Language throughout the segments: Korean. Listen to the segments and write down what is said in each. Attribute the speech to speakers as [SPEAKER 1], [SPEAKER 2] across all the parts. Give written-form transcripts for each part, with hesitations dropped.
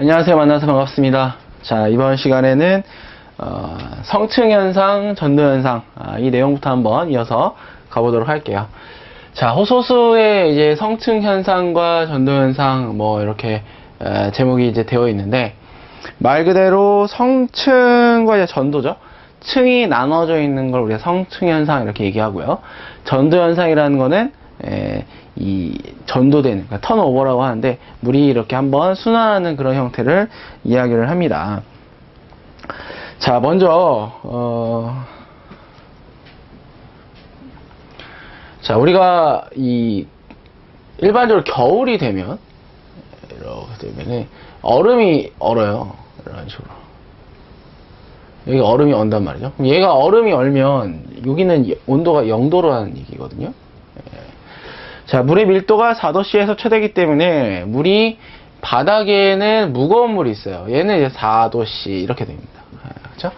[SPEAKER 1] 안녕하세요. 만나서 반갑습니다. 자, 이번 시간에는 성층현상, 전도현상 이 내용부터 한번 이어서 가보도록 할게요. 자, 호소수에 이제 성층현상과 전도현상 뭐 이렇게 제목이 이제 되어 있는데 말 그대로 성층과 이제 전도죠. 층이 나눠져 있는 걸 우리가 성층현상 이렇게 얘기하고요. 전도현상이라는 거는 이 전도되는, 그러니까 턴오버라고 하는데 물이 이렇게 한번 순환하는 그런 형태를 이야기를 합니다. 자, 먼저 자, 우리가 이 일반적으로 겨울이 되면 이렇게 되면 얼음이 얼어요. 이런 식으로. 여기 얼음이 얼단 말이죠. 얘가 얼음이 얼면 여기는 온도가 0도라는 얘기거든요. 자, 물의 밀도가 4도씨에서 최대이기 때문에 물이 바닥에는 무거운 물이 있어요. 얘는 이제 4도씨 이렇게 됩니다. 그렇죠?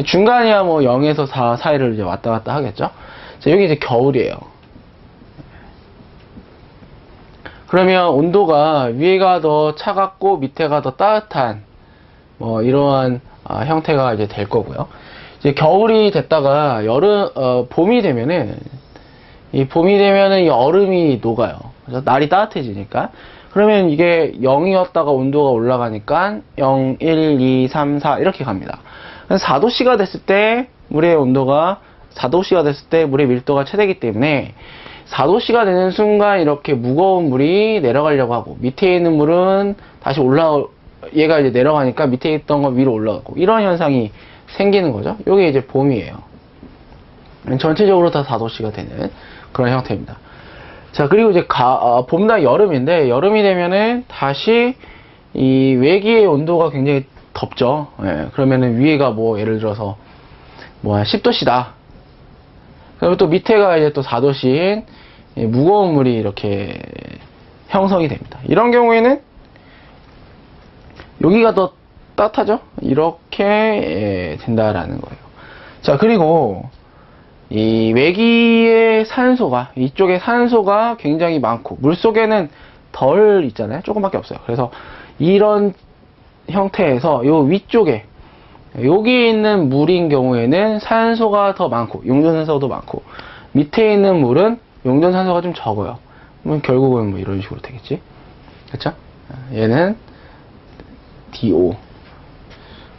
[SPEAKER 1] 중간이야 뭐 0에서 4 사이를 이제 왔다 갔다 하겠죠. 자, 여기 이제 겨울이에요. 그러면 온도가 위에가 더 차갑고 밑에가 더 따뜻한 뭐 이러한 형태가 이제 될 거고요. 이제 겨울이 됐다가 봄이 되면은 이 얼음이 녹아요. 그래서 날이 따뜻해지니까. 그러면 이게 0이었다가 온도가 올라가니까 0, 1, 2, 3, 4 이렇게 갑니다. 4도씨가 됐을 때 물의 온도가 4도씨가 됐을 때 물의 밀도가 최대이기 때문에 4도씨가 되는 순간 이렇게 무거운 물이 내려가려고 하고 밑에 있는 물은 다시 얘가 이제 내려가니까 밑에 있던 거 위로 올라가고 이런 현상이 생기는 거죠. 이게 이제 봄이에요. 전체적으로 다 4도씨가 되는 그런 형태입니다. 자, 그리고 이제 봄과 여름인데 여름이 되면은 다시 이 외기의 온도가 굉장히 덥죠. 그러면은 위에가 뭐 예를 들어서 뭐 10도씨다. 그리고 또 밑에가 이제 또 4도씨인 무거운 물이 이렇게 형성이 됩니다. 이런 경우에는 여기가 더 따뜻하죠? 이렇게 된다라는 거예요. 자, 그리고 이 외기의 산소가, 이쪽에 산소가 굉장히 많고 물속에는 덜 있잖아요. 조금밖에 없어요. 그래서 이런 형태에서 요 위쪽에 여기 있는 물인 경우에는 산소가 더 많고 용존산소도 많고 밑에 있는 물은 용존산소가 좀 적어요. 그러면 결국은 뭐 이런 식으로 되겠지. 그쵸? 얘는 DO,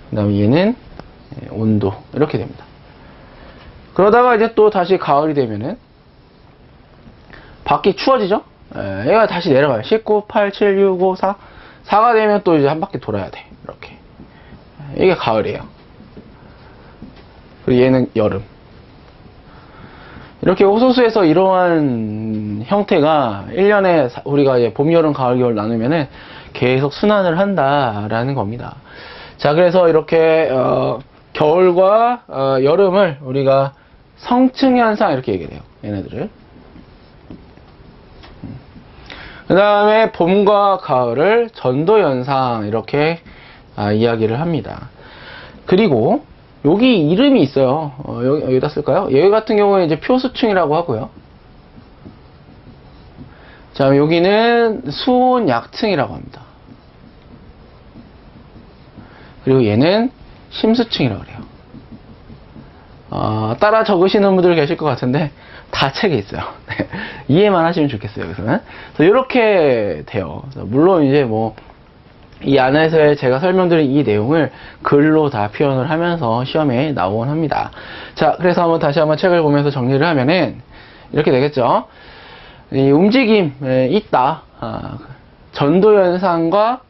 [SPEAKER 1] 그 다음에 얘는 온도 이렇게 됩니다. 그러다가 이제 또 다시 가을이 되면은 밖이 추워지죠? 얘가 다시 내려가요. 19, 8, 7, 6, 5, 4. 4가 되면 또 이제 한 바퀴 돌아야 돼. 이렇게. 이게 가을이에요. 그리고 얘는 여름. 이렇게 호소수에서 이러한 형태가 1년에 우리가 이제 봄, 여름, 가을, 겨울 나누면은 계속 순환을 한다라는 겁니다. 자, 그래서 이렇게 겨울과 여름을 우리가 성층현상 이렇게 얘기해요. 얘네들을. 그 다음에 봄과 가을을 전도현상 이렇게 이야기를 합니다. 그리고 여기 이름이 있어요. 여기다 쓸까요? 여기 같은 경우에 이제 표수층이라고 하고요. 자, 여기는 수온약층이라고 합니다. 그리고 얘는 심수층이라고 그래요. 따라 적으시는 분들 계실 것 같은데 다 책에 있어요. 이해만 하시면 좋겠어요. 여기서는. 그래서 이렇게 돼요. 물론 이제 뭐 이 안에서 제가 설명드린 이 내용을 글로 다 표현을 하면서 시험에 나오곤 합니다. 자, 그래서 다시 한번 책을 보면서 정리를 하면은 이렇게 되겠죠. 이 움직임 있다. 전도현상과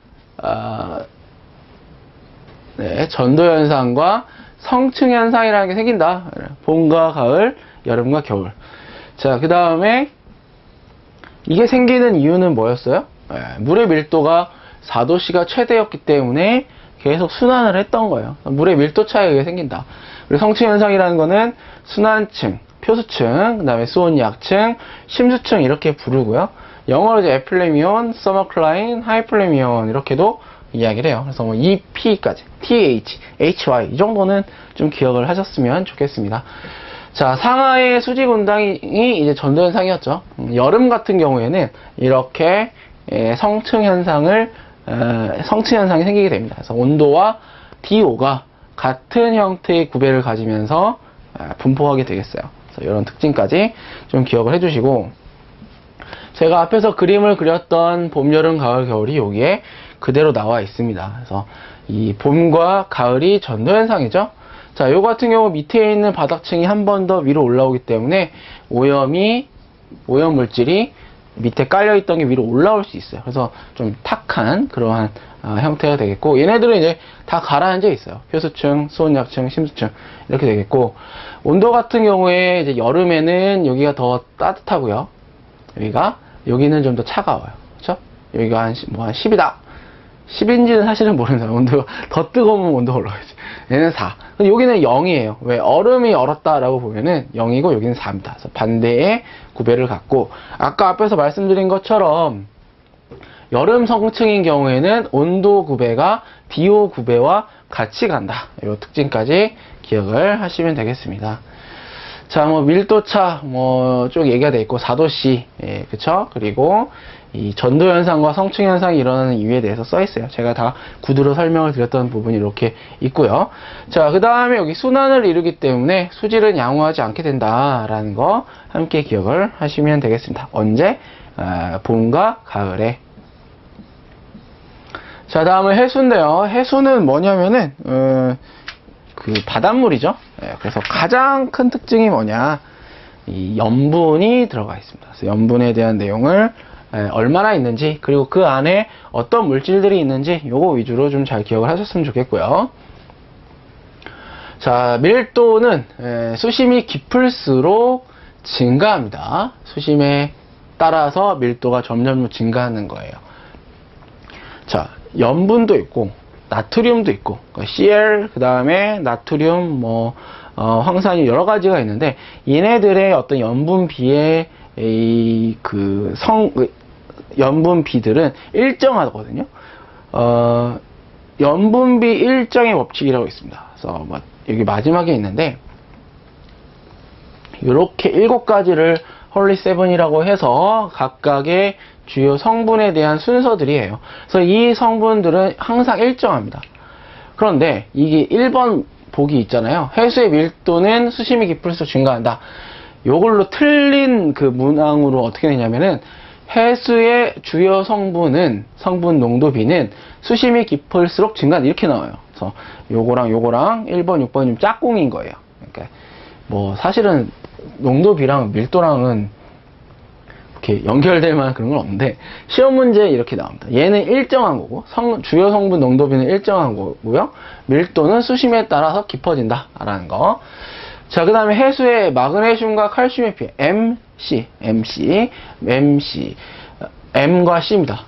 [SPEAKER 1] 전도현상과 성층현상이라는 게 생긴다. 봄과 가을, 여름과 겨울. 자, 그 다음에 이게 생기는 이유는 뭐였어요? 물의 밀도가 4도씨가 최대였기 때문에 계속 순환을 했던 거예요. 물의 밀도 차이가 이게 생긴다. 그리고 성층현상이라는 거는 순환층, 표수층, 그 다음에 수온약층, 심수층 이렇게 부르고요. 영어로 이제 에플레미온, 서머클라인, 하이플레미온 이렇게도 이야기를 해요. 그래서 뭐 EP까지, TH, HY 이 정도는 좀 기억을 하셨으면 좋겠습니다. 자, 상하의 수직 운당이 이제 전도현상이었죠. 여름 같은 경우에는 이렇게 성층 현상을 성층 현상이 생기게 됩니다. 그래서 온도와 DO가 같은 형태의 구배를 가지면서 분포하게 되겠어요. 그래서 이런 특징까지 좀 기억을 해주시고, 제가 앞에서 그림을 그렸던 봄, 여름, 가을, 겨울이 여기에 그대로 나와 있습니다. 그래서 이 봄과 가을이 전도 현상이죠. 자, 요 같은 경우 밑에 있는 바닥층이 한 번 더 위로 올라오기 때문에 오염 물질이 밑에 깔려있던 게 위로 올라올 수 있어요. 그래서 좀 탁한 그러한 형태가 되겠고, 얘네들은 이제 다 가라앉아 있어요. 효수층, 수온약층, 심수층 이렇게 되겠고, 온도 같은 경우에 이제 여름에는 여기가 더 따뜻하고요. 여기는 좀 더 차가워요. 그렇죠? 여기가 한 10이다. 10인지는 사실은 모르는데, 온도가 더 뜨거우면 온도가 올라가지. 얘는 4. 근데 여기는 0이에요. 왜? 얼음이 얼었다라고 보면은 0이고 여기는 4입니다. 그래서 반대의 구배를 갖고, 아까 앞에서 말씀드린 것처럼 여름 성층인 경우에는 온도 구배가 DO 구배와 같이 간다. 이 특징까지 기억을 하시면 되겠습니다. 자, 밀도차, 쭉 얘기가 돼 있고, 4도씨, 예, 그쵸? 그리고, 이 전도현상과 성층현상이 일어나는 이유에 대해서 써 있어요. 제가 다 구두로 설명을 드렸던 부분이 이렇게 있고요. 자, 그 다음에 여기 순환을 이루기 때문에 수질은 양호하지 않게 된다라는 거 함께 기억을 하시면 되겠습니다. 언제? 봄과 가을에. 자, 다음은 해수인데요. 해수는 뭐냐면은, 그 바닷물이죠. 그래서 가장 큰 특징이 뭐냐, 이 염분이 들어가 있습니다. 그래서 염분에 대한 내용을 얼마나 있는지, 그리고 그 안에 어떤 물질들이 있는지 요거 위주로 좀 잘 기억을 하셨으면 좋겠고요. 자, 밀도는 수심이 깊을수록 증가합니다. 수심에 따라서 밀도가 점점 증가하는 거예요. 자, 염분도 있고 나트륨도 있고, Cl, 그 다음에 나트륨, 황산이 여러 가지가 있는데, 얘네들의 어떤 염분비의 염분비들은 일정하거든요. 염분비 일정의 법칙이라고 있습니다. 그래서 여기 마지막에 있는데, 이렇게 7가지를 홀리 세븐이라고 해서 각각의 주요 성분에 대한 순서들이에요. 그래서 이 성분들은 항상 일정합니다. 그런데 이게 1번 보기 있잖아요. 해수의 밀도는 수심이 깊을수록 증가한다. 요걸로 틀린 그 문항으로 어떻게 되냐면은, 해수의 주요 성분 농도비는 수심이 깊을수록 증가한다. 이렇게 나와요. 그래서 요거랑 1번, 6번이 좀 짝꿍인 거예요. 그러니까 사실은 농도비랑 밀도랑은 이렇게 연결될 만한 그런 건 없는데, 시험 문제에 이렇게 나옵니다. 얘는 일정한 거고, 주요 성분 농도비는 일정한 거고요. 밀도는 수심에 따라서 깊어진다 라는 거. 자, 그 다음에 해수의 마그네슘과 칼슘의 비, M과 C입니다.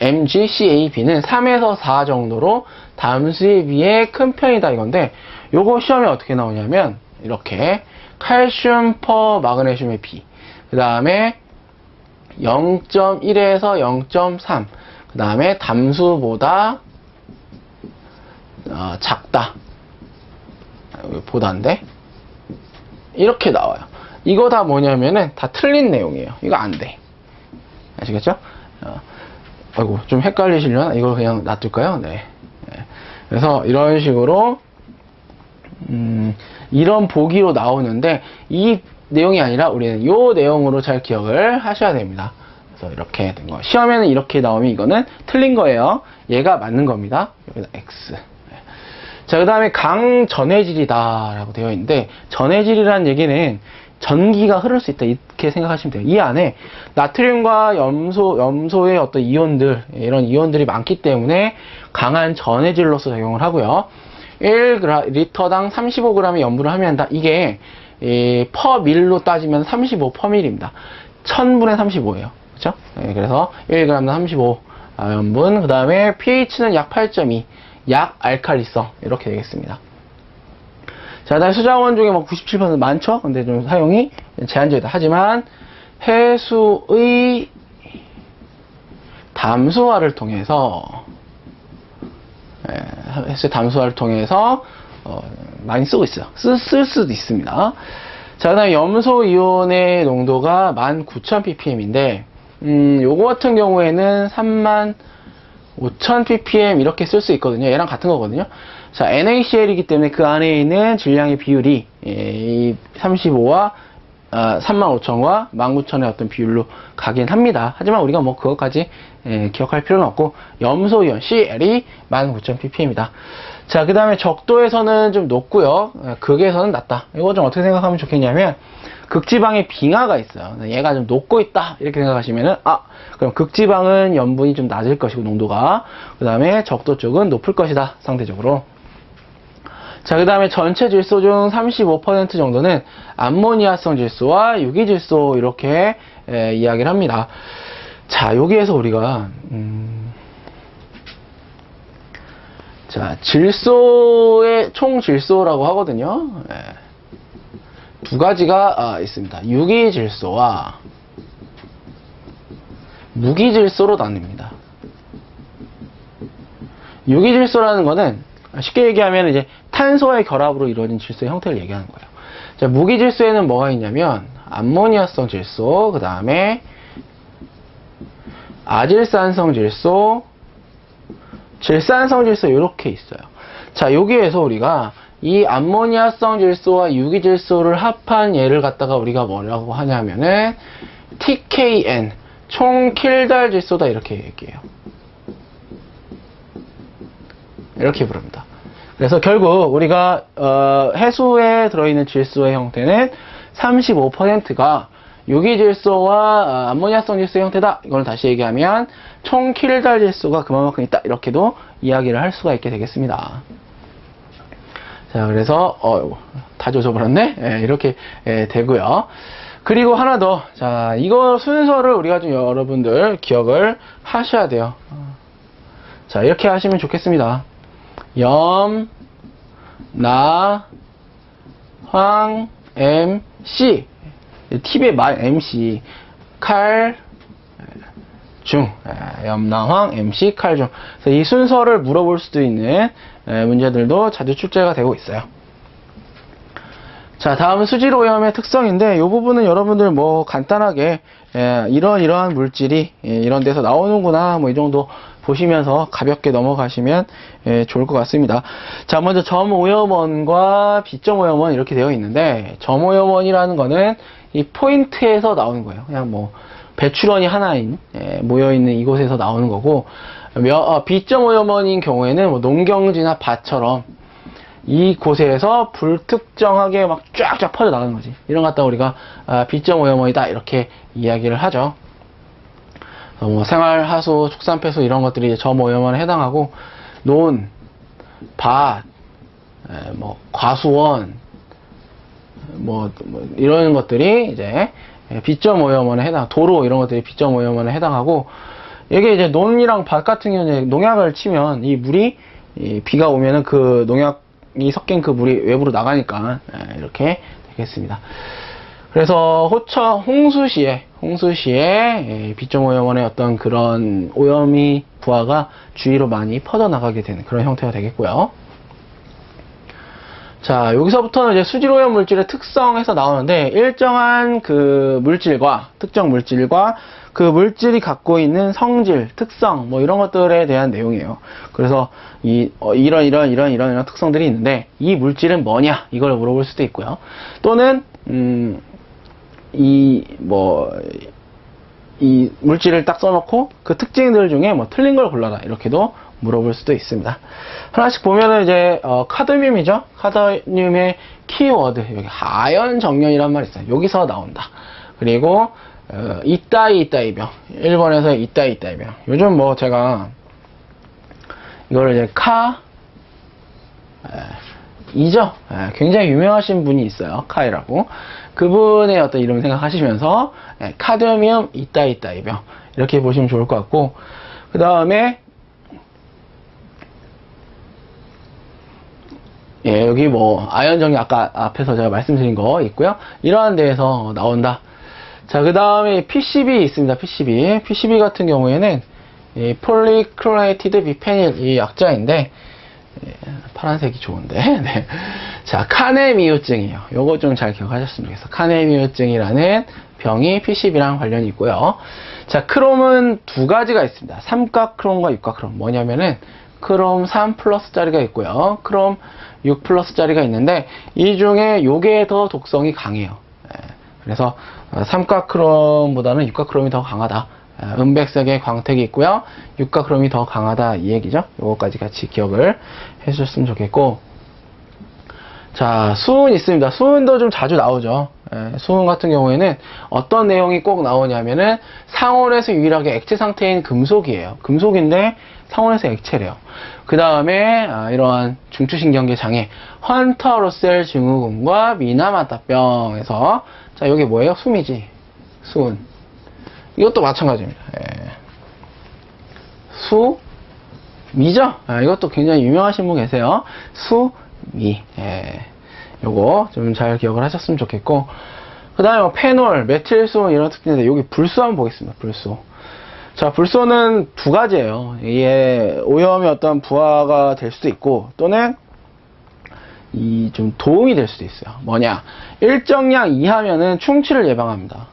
[SPEAKER 1] Mg, CA, B는 3에서 4 정도로 담수에 비해 큰 편이다 이건데, 요거 시험에 어떻게 나오냐면 이렇게 칼슘 퍼 마그네슘의 비, 그 다음에 0.1에서 0.3, 그 다음에 담수보다 작다, 보다인데 이렇게 나와요. 이거 다 뭐냐면은 다 틀린 내용이에요. 이거 안 돼. 아시겠죠? 아이고, 좀 헷갈리시려나? 이거 그냥 놔둘까요? 네. 그래서 이런 식으로 이런 보기로 나오는데, 이 내용이 아니라 우리는 이 내용으로 잘 기억을 하셔야 됩니다. 그래서 이렇게 된 거. 시험에는 이렇게 나오면 이거는 틀린 거예요. 얘가 맞는 겁니다. 여기다 X. 자, 그 다음에 강전해질이다 라고 되어 있는데, 전해질이라는 얘기는 전기가 흐를 수 있다 이렇게 생각하시면 돼요. 이 안에 나트륨과 염소의 어떤 이온들, 이런 이온들이 많기 때문에 강한 전해질로서 작용을 하고요. 1리터당 35g의 염분을 함유한다. 이게 퍼 밀로 따지면 35 퍼밀입니다. 1000분의 35예요. 그렇죠? 그래서 1g당 35 염분. 그 다음에 pH는 약 8.2, 약 알칼리성 이렇게 되겠습니다. 자, 다음 수자원 중에 97% 많죠? 근데 좀 사용이 제한적이다. 하지만 해수의 담수화를 통해서 많이 쓰고 있어요. 쓸 수도 있습니다. 자, 그 다음에 염소 이온의 농도가 19,000 ppm인데, 요거 같은 경우에는 5000 ppm 이렇게 쓸 수 있거든요. 얘랑 같은 거거든요. 자, NaCl이기 때문에 그 안에 있는 질량의 비율이 이 35와 35,000과 19,000의 어떤 비율로 가긴 합니다. 하지만 우리가 뭐 그것까지 기억할 필요는 없고, 염소이온 Cl이 19,000ppm이다. 자, 그 다음에 적도에서는 좀 높고요. 극에서는 낮다. 이거 좀 어떻게 생각하면 좋겠냐면, 극지방에 빙하가 있어요. 얘가 좀 녹고 있다. 이렇게 생각하시면은, 그럼 극지방은 염분이 좀 낮을 것이고, 농도가. 그 다음에 적도 쪽은 높을 것이다. 상대적으로. 자, 그 다음에 전체 질소 중 35% 정도는 암모니아성 질소와 유기질소 이렇게 이야기를 합니다. 자, 여기에서 우리가 자, 질소의 총 질소라고 하거든요. 두 가지가 있습니다. 유기질소와 무기질소로 나뉩니다. 유기질소라는 거는 쉽게 얘기하면 이제 탄소의 결합으로 이루어진 질소의 형태를 얘기하는 거예요. 자, 무기질소에는 뭐가 있냐면 암모니아성 질소, 그 다음에 아질산성 질소, 질산성 질소 이렇게 있어요. 자, 여기에서 우리가 이 암모니아성 질소와 유기질소를 합한 얘를 갖다가 우리가 뭐라고 하냐면은 TKN, 총킬달 질소다 이렇게 얘기해요. 이렇게 부릅니다. 그래서 결국 우리가 해수에 들어있는 질소의 형태는 35%가 유기질소와 암모니아성 질소의 형태다. 이걸 다시 얘기하면 총 킬달 질소가 그만큼 있다. 이렇게도 이야기를 할 수가 있게 되겠습니다. 자, 그래서 다 조져버렸네. 이렇게 되고요. 그리고 하나 더. 자, 이거 순서를 우리가 좀 여러분들 기억을 하셔야 돼요. 자, 이렇게 하시면 좋겠습니다. 염, 나, 황, M, C. 팁의 말 MC. 칼, 중. 염, 나, 황, MC, 칼, 중. 그래서 이 순서를 물어볼 수도 있는 문제들도 자주 출제가 되고 있어요. 자, 다음은 수질오염의 특성인데, 이 부분은 여러분들 뭐 간단하게 이러한 물질이 이런 데서 나오는구나, 뭐 이 정도 보시면서 가볍게 넘어가시면 좋을 것 같습니다. 자, 먼저 점오염원과 비점오염원 이렇게 되어 있는데, 점오염원이라는 거는 이 포인트에서 나오는 거예요. 그냥 뭐 배출원이 하나인 모여있는 이곳에서 나오는 거고, 비점오염원인 경우에는 뭐 농경지나 밭처럼 이곳에서 불특정하게 막 쫙쫙 퍼져 나가는 거지. 이런 것 갖다 우리가 비점오염원이다 이렇게 이야기를 하죠. 뭐 생활하수, 축산폐수 이런 것들이 점오염원에 해당하고, 논, 밭, 뭐 과수원, 뭐 이런 것들이 이제 비점오염원에 해당, 도로 이런 것들이 비점오염원에 해당하고, 이게 이제 논이랑 밭 같은 경우는 농약을 치면 이 물이 비가 오면은 그 농약이 섞인 그 물이 외부로 나가니까 이렇게 되겠습니다. 그래서 홍수시에 비점오염원의 어떤 그런 오염이 부하가 주위로 많이 퍼져나가게 되는 그런 형태가 되겠고요. 자, 여기서부터는 이제 수질오염 물질의 특성에서 나오는데, 일정한 그 물질과 특정 물질과 그 물질이 갖고 있는 성질, 특성 뭐 이런 것들에 대한 내용이에요. 그래서 이런 특성들이 있는데, 이 물질은 뭐냐 이걸 물어볼 수도 있고요. 또는 이 물질을 딱 써놓고 그 특징들 중에 뭐 틀린 걸 골라라 이렇게도 물어볼 수도 있습니다. 하나씩 보면은 이제 카드뮴이죠. 카드뮴의 키워드, 여기 하연 정연이란 말이 있어요. 여기서 나온다. 그리고 이따이병, 일본에서 이따이병. 요즘 뭐 제가 이거를 이제 이죠. 굉장히 유명하신 분이 있어요. 카이라고. 그분의 어떤 이름 생각하시면서 카드뮴 이따이병 이렇게 보시면 좋을 것 같고, 그 다음에 여기 뭐 아연정리 아까 앞에서 제가 말씀드린 거 있고요. 이러한 데에서 나온다. 자, 그 다음에 PCB 있습니다. PCB 같은 경우에는 폴리클로레이티드 비페닐 이 약자인데, 파란색이 좋은데. 네. 자, 카네미유증이에요. 요거 좀 잘 기억하셨으면 좋겠어요. 카네미유증이라는 병이 PCB랑 관련이 있고요. 자, 크롬은 두 가지가 있습니다. 삼각 크롬과 육각 크롬. 뭐냐면은 크롬 3 플러스짜리가 있고요. 크롬 6 플러스짜리가 있는데 이 중에 요게 더 독성이 강해요. 그래서 삼각 크롬보다는 육각 크롬이 더 강하다. 은백색의 광택이 있고요. 육각 크롬이 더 강하다 이 얘기죠. 요거까지 같이 기억을 해주셨으면 좋겠고, 자, 수은 있습니다. 수은도 좀 자주 나오죠. 수은 같은 경우에는 어떤 내용이 꼭 나오냐면은 상온에서 유일하게 액체 상태인 금속이에요. 금속인데 상온에서 액체래요. 그 다음에 이러한 중추신경계 장애, 헌터-루셀 증후군과 미나마타병에서, 자, 이게 뭐예요? 숨이지. 수은. 이것도 마찬가지입니다. 수미죠? 이것도 굉장히 유명하신 분 계세요. 수미. 요거 좀 잘 기억을 하셨으면 좋겠고, 그 다음에 뭐 페놀, 메틸수은 이런 특징인데, 여기 불소 한번 보겠습니다. 불소. 자, 불소는 두 가지예요. 이게 오염이 어떤 부하가 될 수도 있고, 또는 이 좀 도움이 될 수도 있어요. 뭐냐? 일정량 이하면은 충치를 예방합니다.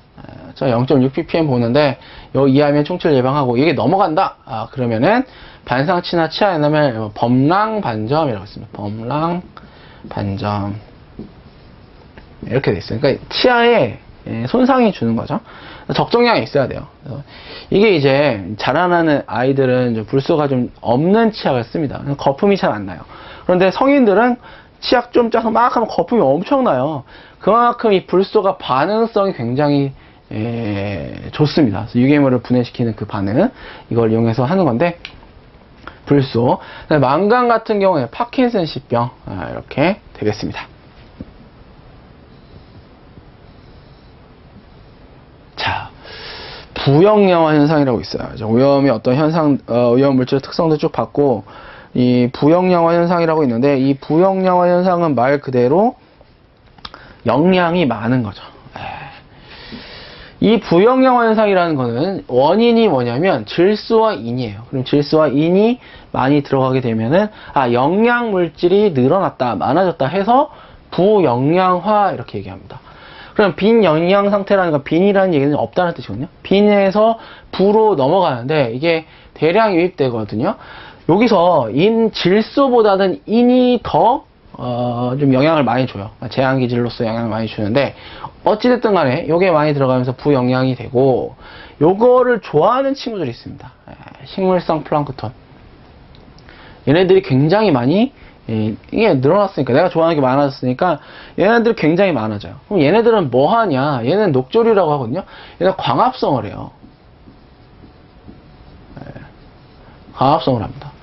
[SPEAKER 1] 자, 0.6ppm 보는데 요 이하면 충치를 예방하고, 이게 넘어간다. 그러면은 반상치나 치아 에나멜 범랑 반점이라고 있습니다. 범랑 반점 이렇게 돼 있어요. 그러니까 치아에 손상이 주는 거죠. 적정량이 있어야 돼요. 그래서 이게 이제 자라나는 아이들은 불소가 좀 없는 치약을 씁니다. 거품이 잘 안 나요. 그런데 성인들은 치약 좀 짜서 막 하면 거품이 엄청 나요. 그만큼 이 불소가 반응성이 굉장히 좋습니다. 그래서 유괴물을 분해시키는 그 반응, 이걸 이용해서 하는 건데, 불소. 망간 같은 경우에 파킨슨씨병 이렇게 되겠습니다. 자, 부영양화 현상이라고 있어요. 오염이 어떤 현상, 오염 물질의 특성도 쭉 봤고, 이 부영양화 현상이라고 있는데, 이 부영양화 현상은 말 그대로 영양이 많은 거죠. 이 부영양화 현상이라는 거는 원인이 뭐냐면 질소와 인이에요. 그럼 질소와 인이 많이 들어가게 되면은 영양 물질이 늘어났다, 많아졌다 해서 부영양화 이렇게 얘기합니다. 그럼 빈영양 상태라는 건, 빈이라는 얘기는 없다는 뜻이거든요. 빈에서 부로 넘어가는데 이게 대량 유입되거든요. 여기서 질소보다는 인이 더 좀 영향을 많이 줘요. 제한기질로서 영향을 많이 주는데, 어찌됐든 간에 요게 많이 들어가면서 부영양이 되고, 요거를 좋아하는 친구들이 있습니다. 식물성 플랑크톤. 얘네들이 굉장히 많이, 이게 늘어났으니까, 내가 좋아하는 게 많아졌으니까 얘네들이 굉장히 많아져요. 그럼 얘네들은 뭐 하냐? 얘는 녹조류라고 하거든요. 얘는 광합성을 해요. 광합성을 합니다.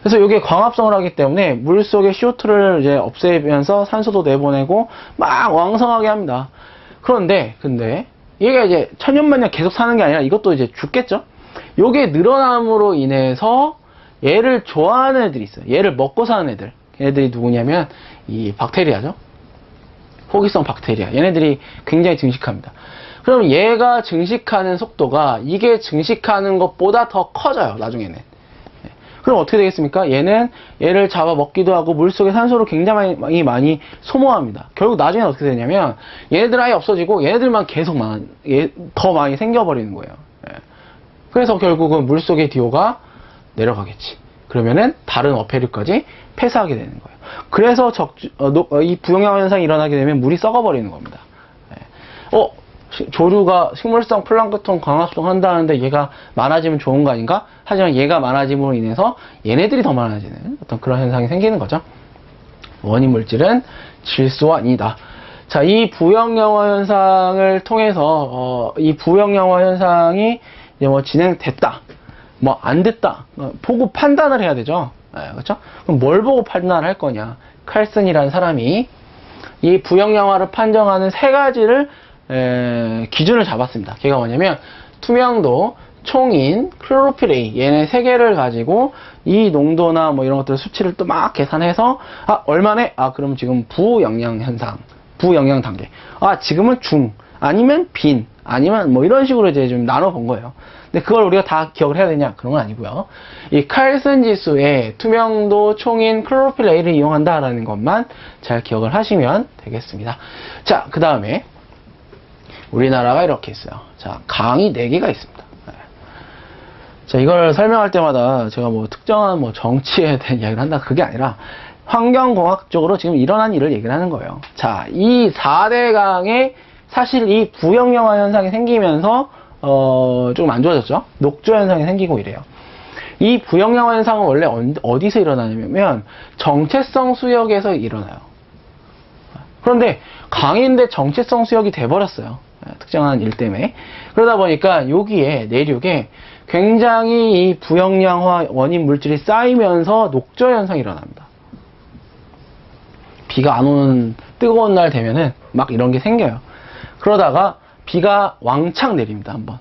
[SPEAKER 1] 그래서 이게 광합성을 하기 때문에 물 속의 CO2를 이제 없애면서 산소도 내보내고 막 왕성하게 합니다. 근데 얘가 이제 천년만년 계속 사는 게 아니라 이것도 이제 죽겠죠? 요게 늘어남으로 인해서 얘를 좋아하는 애들이 있어요. 얘를 먹고 사는 애들. 얘네들이 누구냐면 이 박테리아죠. 호기성 박테리아. 얘네들이 굉장히 증식합니다. 그럼 얘가 증식하는 속도가 이게 증식하는 것보다 더 커져요, 나중에는. 그럼 어떻게 되겠습니까? 얘를 잡아 먹기도 하고 물속에 산소를 굉장히 많이 소모합니다. 결국 나중에 어떻게 되냐면 얘네들 아예 없어지고 얘네들만 계속 더 많이 생겨버리는 거예요. 그래서 결국은 물속의 DO가 내려가겠지. 그러면은 다른 어패류까지 폐사하게 되는 거예요. 그래서 이 부영양화 현상이 일어나게 되면 물이 썩어버리는 겁니다. 조류가 식물성 플랑크톤 광합성 한다는데 얘가 많아지면 좋은 거 아닌가? 하지만 얘가 많아짐으로 인해서 얘네들이 더 많아지는 어떤 그런 현상이 생기는 거죠. 원인 물질은 질소와 인이다. 자, 이 부영양화 현상을 통해서 이 부영양화 현상이 이제 뭐 진행됐다, 뭐 안 됐다, 보고 판단을 해야 되죠. 그렇죠? 그럼 뭘 보고 판단을 할 거냐? 칼슨이라는 사람이 이 부영양화를 판정하는 세 가지를 기준을 잡았습니다. 걔가 뭐냐면 투명도, 총인, 클로로필 A, 얘네 세 개를 가지고 이 농도나 뭐 이런 것들 수치를 또 막 계산해서 얼마네? 그럼 지금 부영양 현상, 부영양 단계. 지금은 중, 아니면 빈, 아니면 뭐 이런 식으로 이제 좀 나눠본 거예요. 근데 그걸 우리가 다 기억을 해야 되냐? 그런 건 아니고요. 이 칼슨 지수에 투명도 총인 클로로필 A를 이용한다라는 것만 잘 기억을 하시면 되겠습니다. 자, 그 다음에 우리나라가 이렇게 있어요. 자, 강이 4개가 있습니다. 자, 이걸 설명할 때마다 제가 뭐 특정한 뭐 정치에 대한 이야기를 한다 그게 아니라 환경공학적으로 지금 일어난 일을 얘기를 하는 거예요. 자, 이 4대 강에 사실 이 부영영화 현상이 생기면서 조금 안 좋아졌죠. 녹조 현상이 생기고 이래요. 이 부영영화 현상은 원래 어디서 일어나냐면 정체성 수역에서 일어나요. 그런데 강인데 정체성 수역이 돼버렸어요. 특정한 일 때문에. 그러다 보니까 여기에 내륙에 굉장히 이 부영양화 원인 물질이 쌓이면서 녹조 현상이 일어납니다. 비가 안 오는 뜨거운 날 되면은 막 이런 게 생겨요. 그러다가 비가 왕창 내립니다. 한번.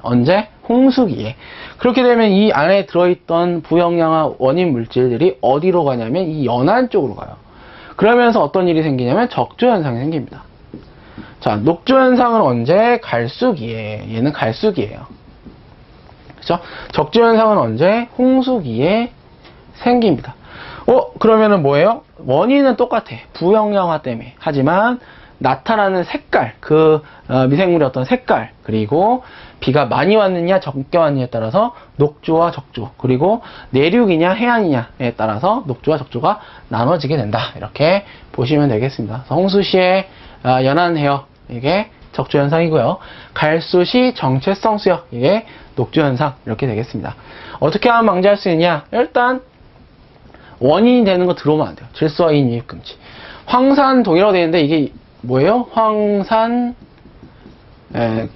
[SPEAKER 1] 언제? 홍수기에. 그렇게 되면 이 안에 들어있던 부영양화 원인 물질들이 어디로 가냐면 이 연안 쪽으로 가요. 그러면서 어떤 일이 생기냐면 적조 현상이 생깁니다. 자, 녹조 현상은 언제? 갈수기에. 얘는 갈수기예요. 그렇죠? 적조 현상은 언제? 홍수기에 생깁니다. 그러면은 뭐예요? 원인은 똑같아. 부영양화 때문에. 하지만 나타나는 색깔, 미생물의 어떤 색깔, 그리고 비가 많이 왔느냐 적게 왔느냐에 따라서 녹조와 적조, 그리고 내륙이냐 해안이냐에 따라서 녹조와 적조가 나눠지게 된다. 이렇게 보시면 되겠습니다. 홍수시의 연안 해역, 이게 적조 현상이고요. 갈수시 정체성 수역, 이게 녹조 현상, 이렇게 되겠습니다. 어떻게 하면 방지할 수 있냐? 일단 원인이 되는 거 들어오면 안 돼요. 질소와 인 유입 금지. 황산 동이라고 되어 있는데 이게 뭐예요? 황산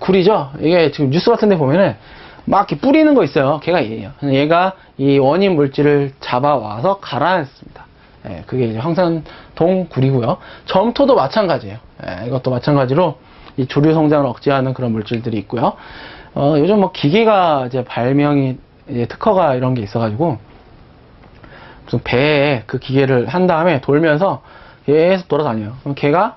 [SPEAKER 1] 굴이죠. 이게 지금 뉴스 같은 데 보면은 막 이렇게 뿌리는 거 있어요. 걔가 얘예요. 얘가 이 원인 물질을 잡아와서 가라앉습니다. 그게 이제 황산동 굴이고요. 점토도 마찬가지예요. 이것도 마찬가지로 이 조류 성장을 억제하는 그런 물질들이 있고요. 요즘 뭐 기계가 이제 발명이 이제 특허가 이런 게 있어가지고 무슨 배에 그 기계를 한 다음에 돌면서 계속 돌아다녀요. 그럼 걔가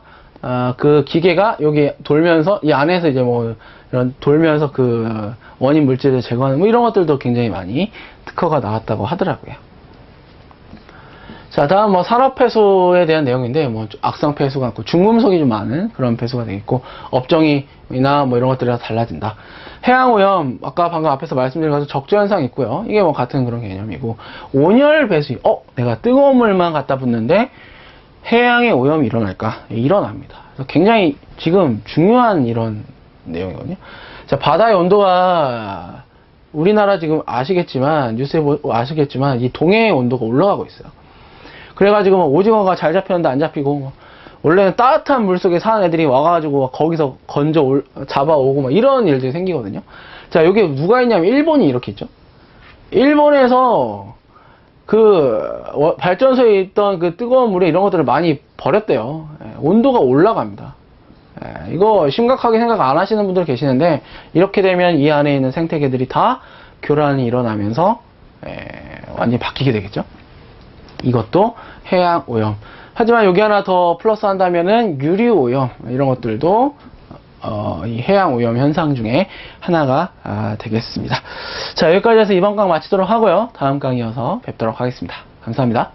[SPEAKER 1] 그 기계가 여기 돌면서 이 안에서 이제 뭐 이런 돌면서 그 원인 물질을 제거하는 뭐 이런 것들도 굉장히 많이 특허가 나왔다고 하더라고요. 자, 다음 뭐 산업 폐수에 대한 내용인데 뭐 악성 폐수가 있고 중금속이 좀 많은 그런 폐수가 되겠고 업종이나 뭐 이런 것들이 다 달라진다. 해양 오염 아까 방금 앞에서 말씀드린 것처럼 적조 현상이 있고요. 이게 뭐 같은 그런 개념이고 온열 배수입. 내가 뜨거운 물만 갖다 붓는데 해양의 오염이 일어날까? 일어납니다. 그래서 굉장히 지금 중요한 이런 내용이거든요. 자, 바다의 온도가 우리나라 지금 아시겠지만 뉴스에 아시겠지만 이 동해의 온도가 올라가고 있어요. 그래가지고 뭐 오징어가 잘 잡혔는데 안 잡히고 뭐 원래는 따뜻한 물속에 사는 애들이 와가지고 거기서 잡아오고 막 이런 일들이 생기거든요. 자, 여기 누가 있냐면 일본이 이렇게 있죠. 일본에서 그 발전소에 있던 그 뜨거운 물에 이런 것들을 많이 버렸대요. 온도가 올라갑니다. 이거 심각하게 생각 안 하시는 분들 계시는데 이렇게 되면 이 안에 있는 생태계들이 다 교란이 일어나면서 완전히 바뀌게 되겠죠. 이것도 해양 오염. 하지만 여기 하나 더 플러스 한다면은 유류 오염 이런 것들도 이 해양 오염 현상 중에 하나가 되겠습니다. 자, 여기까지 해서 이번 강 마치도록 하고요. 다음 강이어서 뵙도록 하겠습니다. 감사합니다.